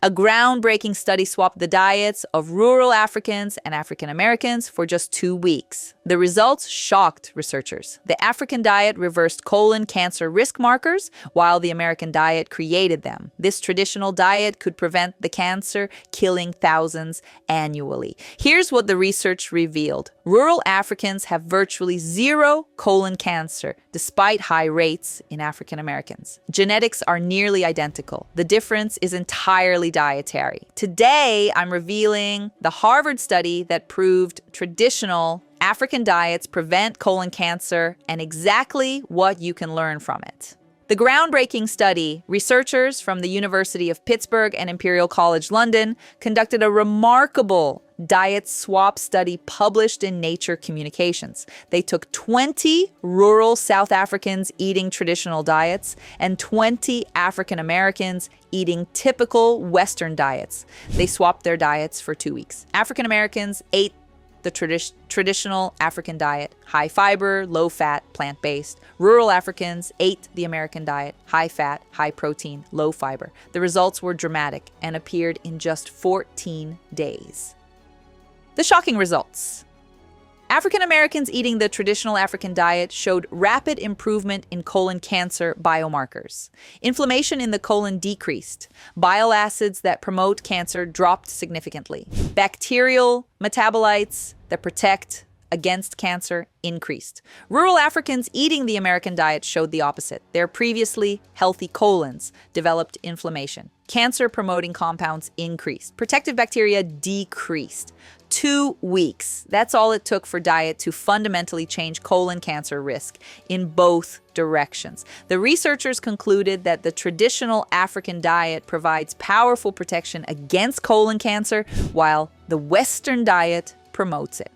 A groundbreaking study swapped the diets of rural Africans and African Americans for just 2 weeks. The results shocked researchers. The African diet reversed colon cancer risk markers, while the American diet created them. This traditional diet could prevent the cancer killing thousands annually. Here's what the research revealed. Rural Africans have virtually zero colon cancer, despite high rates in African Americans. Genetics are nearly identical. The difference is entirely dietary. Today, I'm revealing the Harvard study that proved traditional African diets prevent colon cancer and exactly what you can learn from it. The groundbreaking study, researchers from the University of Pittsburgh and Imperial College London conducted a remarkable diet swap study published in Nature Communications. They took 20 rural South Africans eating traditional diets and 20 African Americans eating typical Western diets. They swapped their diets for 2 weeks. African Americans ate the traditional African diet, high fiber, low fat, plant-based. Rural Africans ate the American diet, high fat, high protein, low fiber. The results were dramatic and appeared in just 14 days. The shocking results. African Americans eating the traditional African diet showed rapid improvement in colon cancer biomarkers. Inflammation in the colon decreased. Bile acids that promote cancer dropped significantly. Bacterial metabolites that protect against cancer increased. Rural Africans eating the American diet showed the opposite. Their previously healthy colons developed inflammation. Cancer-promoting compounds increased. Protective bacteria decreased. 2 weeks. That's all it took for diet to fundamentally change colon cancer risk in both directions. The researchers concluded that the traditional African diet provides powerful protection against colon cancer, while the Western diet promotes it.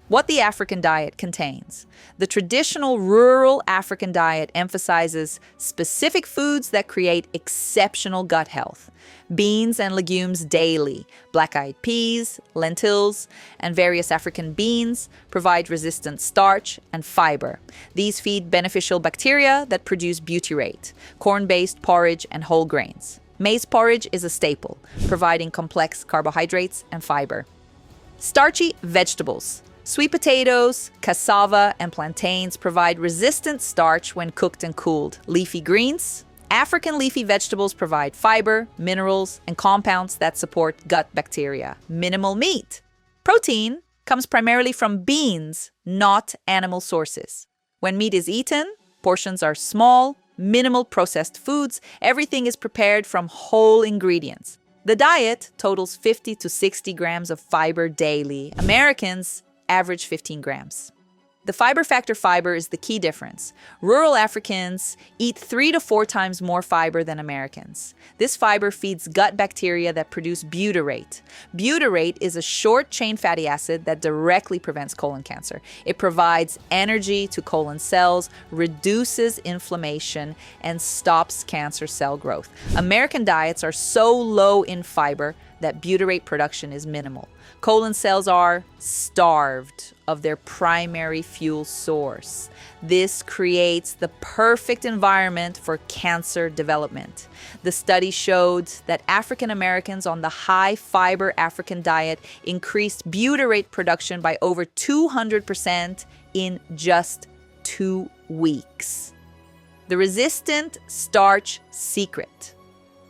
What the African diet contains. The traditional rural African diet emphasizes specific foods that create exceptional gut health. Beans and legumes daily, black-eyed peas, lentils, and various African beans provide resistant starch and fiber. These feed beneficial bacteria that produce butyrate, corn-based porridge, and whole grains. Maize porridge is a staple, providing complex carbohydrates and fiber. Starchy vegetables. Sweet potatoes, cassava, and plantains provide resistant starch when cooked and cooled. Leafy greens. African leafy vegetables provide fiber, minerals, and compounds that support gut bacteria. Minimal meat. Protein comes primarily from beans, not animal sources. When meat is eaten, portions are small, minimal processed foods. Everything is prepared from whole ingredients. The diet totals 50 to 60 grams of fiber daily. Americans average 15 grams. The fiber is the key difference. Rural Africans eat 3 to 4 times more fiber than Americans. This fiber feeds gut bacteria that produce butyrate. Butyrate is a short-chain fatty acid that directly prevents colon cancer. It provides energy to colon cells, reduces inflammation, and stops cancer cell growth. American diets are so low in fiber that butyrate production is minimal. Colon cells are starved of their primary fuel source. This creates the perfect environment for cancer development. The study showed that African Americans on the high-fiber African diet increased butyrate production by over 200% in just 2 weeks. The resistant starch secret.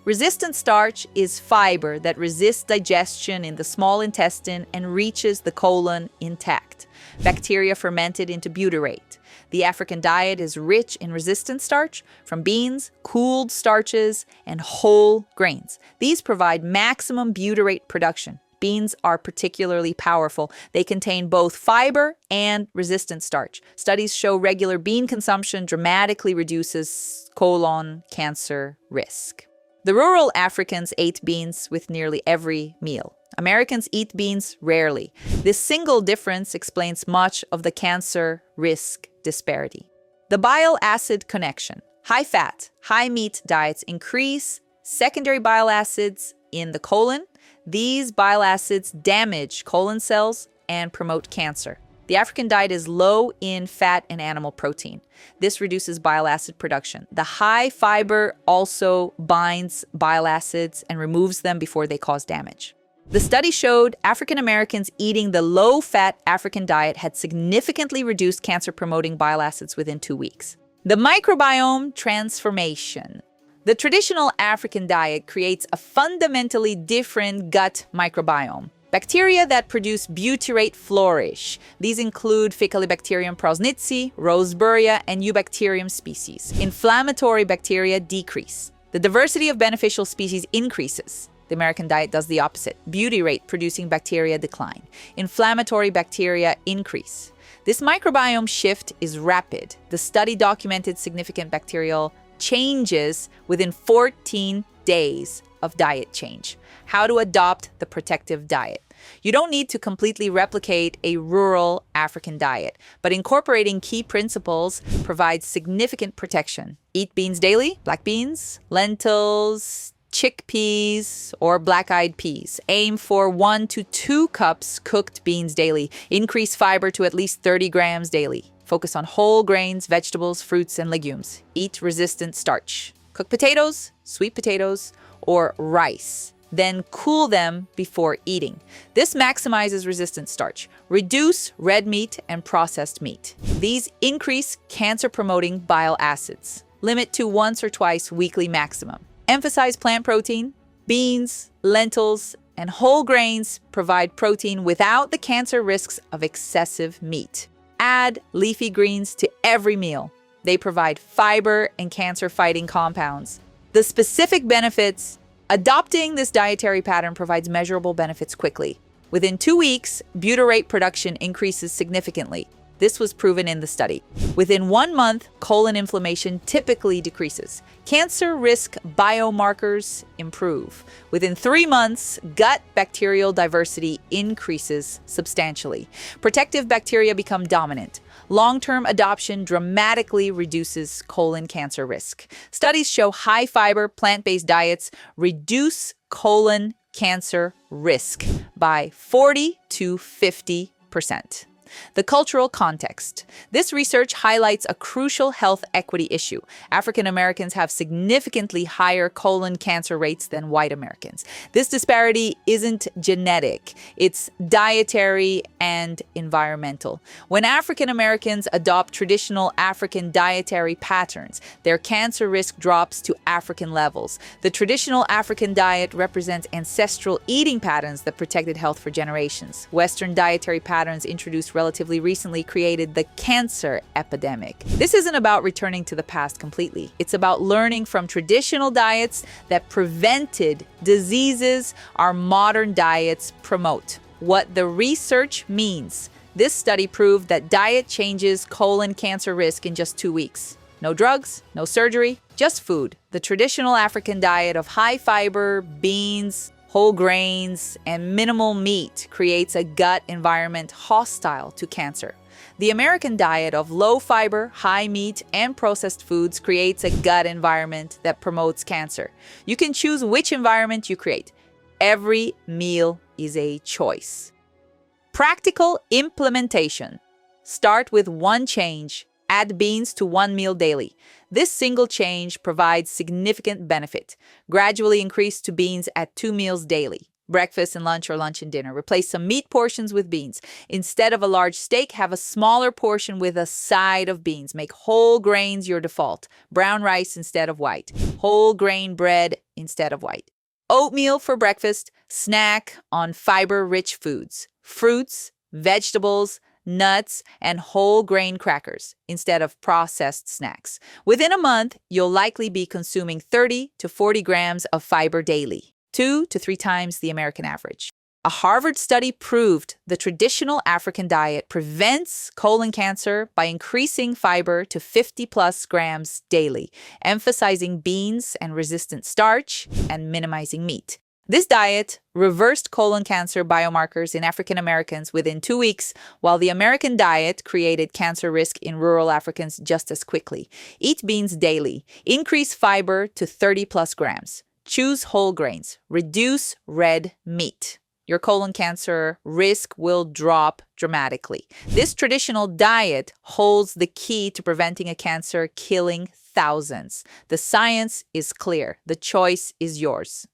Resistant starch is fiber that resists digestion in the small intestine and reaches the colon intact. Bacteria fermented into butyrate. The African diet is rich in resistant starch from beans, cooled starches, and whole grains. These provide maximum butyrate production. Beans are particularly powerful. They contain both fiber and resistant starch. Studies show regular bean consumption dramatically reduces colon cancer risk. The rural Africans ate beans with nearly every meal. Americans eat beans rarely. This single difference explains much of the cancer risk disparity. The bile acid connection. High-fat, high-meat diets increase secondary bile acids in the colon. These bile acids damage colon cells and promote cancer. The African diet is low in fat and animal protein. This reduces bile acid production. The high fiber also binds bile acids and removes them before they cause damage. The study showed African Americans eating the low-fat African diet had significantly reduced cancer-promoting bile acids within 2 weeks. The microbiome transformation. The traditional African diet creates a fundamentally different gut microbiome. Bacteria that produce butyrate flourish. These include Faecalibacterium prausnitzi, Roseburia, and Eubacterium species. Inflammatory bacteria decrease. The diversity of beneficial species increases. The American diet does the opposite. Butyrate-producing bacteria decline. Inflammatory bacteria increase. This microbiome shift is rapid. The study documented significant bacterial changes within 14 days of diet change. How to adopt the protective diet. You don't need to completely replicate a rural African diet, but incorporating key principles provides significant protection. Eat beans daily, black beans, lentils, chickpeas, or black-eyed peas. Aim for 1 to 2 cups cooked beans daily. Increase fiber to at least 30 grams daily. Focus on whole grains, vegetables, fruits, and legumes. Eat resistant starch. Cook potatoes, sweet potatoes, or rice. Then cool them before eating. This maximizes resistant starch. Reduce red meat and processed meat. These increase cancer-promoting bile acids. Limit to once or twice weekly maximum. Emphasize plant protein. Beans, lentils, and whole grains provide protein without the cancer risks of excessive meat. Add leafy greens to every meal. They provide fiber and cancer-fighting compounds. The specific benefits. Adopting this dietary pattern provides measurable benefits quickly. Within 2 weeks, butyrate production increases significantly. This was proven in the study. Within 1 month, colon inflammation typically decreases. Cancer risk biomarkers improve. Within 3 months, gut bacterial diversity increases substantially. Protective bacteria become dominant. Long-term adoption dramatically reduces colon cancer risk. Studies show high-fiber, plant-based diets reduce colon cancer risk by 40 to 50%. The cultural context. This research highlights a crucial health equity issue. African Americans have significantly higher colon cancer rates than white Americans. This disparity isn't genetic, it's dietary and environmental. When African Americans adopt traditional African dietary patterns, their cancer risk drops to African levels. The traditional African diet represents ancestral eating patterns that protected health for generations. Western dietary patterns introduced relatively recently created the cancer epidemic. This isn't about returning to the past completely. It's about learning from traditional diets that prevented diseases our modern diets promote. What the research means. This study proved that diet changes colon cancer risk in just 2 weeks. No drugs, no surgery, just food. The traditional African diet of high fiber, beans, whole grains, and minimal meat creates a gut environment hostile to cancer. The American diet of low fiber, high meat, and processed foods creates a gut environment that promotes cancer. You can choose which environment you create. Every meal is a choice. Practical implementation. Start with one change. Add beans to 1 meal daily. This single change provides significant benefit. Gradually increase to beans at 2 meals daily. Breakfast and lunch or lunch and dinner. Replace some meat portions with beans. Instead of a large steak, have a smaller portion with a side of beans. Make whole grains your default. Brown rice instead of white. Whole grain bread instead of white. Oatmeal for breakfast. Snack on fiber-rich foods. Fruits, vegetables, nuts, and whole grain crackers instead of processed snacks. Within a month, you'll likely be consuming 30 to 40 grams of fiber daily, 2 to 3 times the American average. A Harvard study proved the traditional African diet prevents colon cancer by increasing fiber to 50 plus grams daily, emphasizing beans and resistant starch, and minimizing meat. This diet reversed colon cancer biomarkers in African Americans within 2 weeks, while the American diet created cancer risk in rural Africans just as quickly. Eat beans daily. Increase fiber to 30 plus grams. Choose whole grains. Reduce red meat. your colon cancer risk will drop dramatically. This traditional diet holds the key to preventing a cancer killing thousands. The science is clear. The choice is yours.